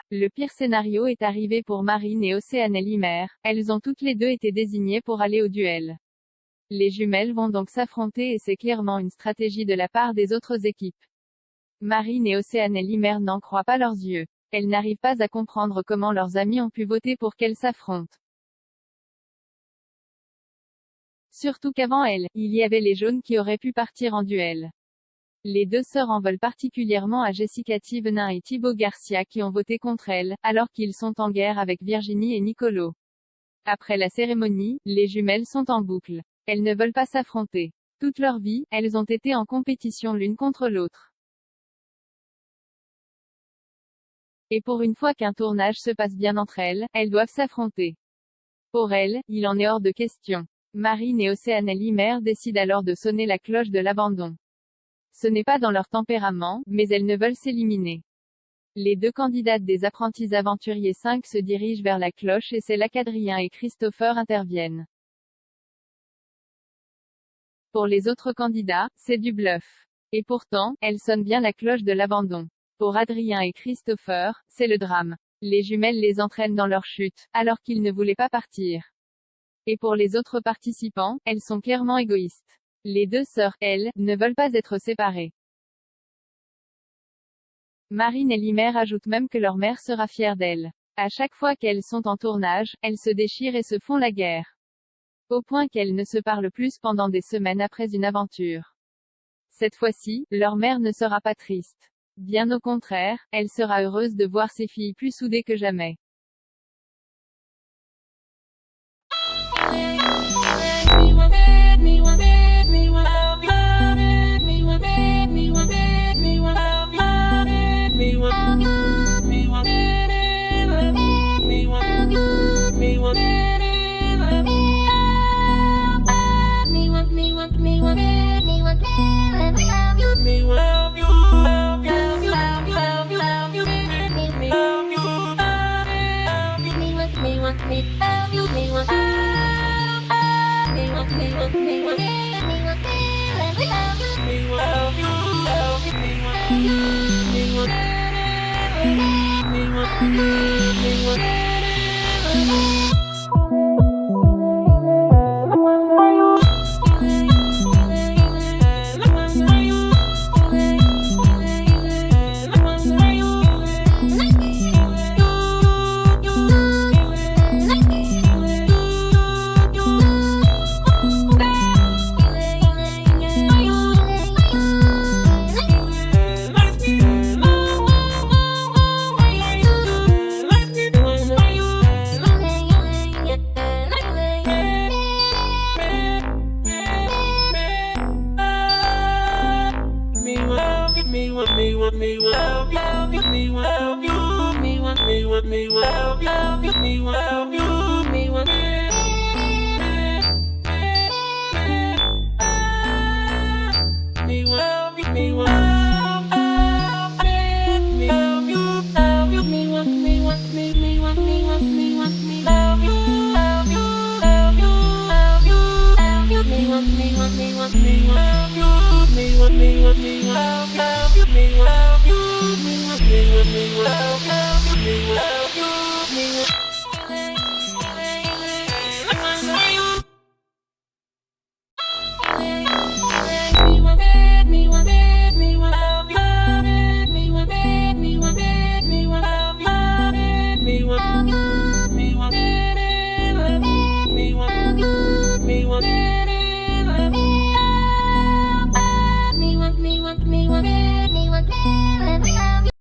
Le pire scénario est arrivé pour Marine et Océane Limer, elles ont toutes les deux été désignées pour aller au duel. Les jumelles vont donc s'affronter et c'est clairement une stratégie de la part des autres équipes. Marine et Océane Limer n'en croient pas leurs yeux. Elles n'arrivent pas à comprendre comment leurs amis ont pu voter pour qu'elles s'affrontent. Surtout qu'avant elles, il y avait les jaunes qui auraient pu partir en duel. Les deux sœurs en veulent particulièrement à Jessica Thévenin et Thibaut Garcia qui ont voté contre elles, alors qu'ils sont en guerre avec Virginie et Nicolo. Après la cérémonie, les jumelles sont en boucle. Elles ne veulent pas s'affronter. Toute leur vie, elles ont été en compétition l'une contre l'autre. Et pour une fois qu'un tournage se passe bien entre elles, elles doivent s'affronter. Pour elles, il en est hors de question. Marine et Océane Limer décident alors de sonner la cloche de l'abandon. Ce n'est pas dans leur tempérament, mais elles ne veulent s'éliminer. Les deux candidates des apprentis aventuriers 5 se dirigent vers la cloche et c'est là qu'Adrien et Christopher interviennent. Pour les autres candidats, c'est du bluff. Et pourtant, elle sonne bien la cloche de l'abandon. Pour Adrien et Christopher, c'est le drame. Les jumelles les entraînent dans leur chute, alors qu'ils ne voulaient pas partir. Et pour les autres participants, elles sont clairement égoïstes. Les deux sœurs, elles, ne veulent pas être séparées. Marine et Limer ajoutent même que leur mère sera fière d'elles. À chaque fois qu'elles sont en tournage, elles se déchirent et se font la guerre. Au point qu'elles ne se parlent plus pendant des semaines après une aventure. Cette fois-ci, leur mère ne sera pas triste. Bien au contraire, elle sera heureuse de voir ses filles plus soudées que jamais. Me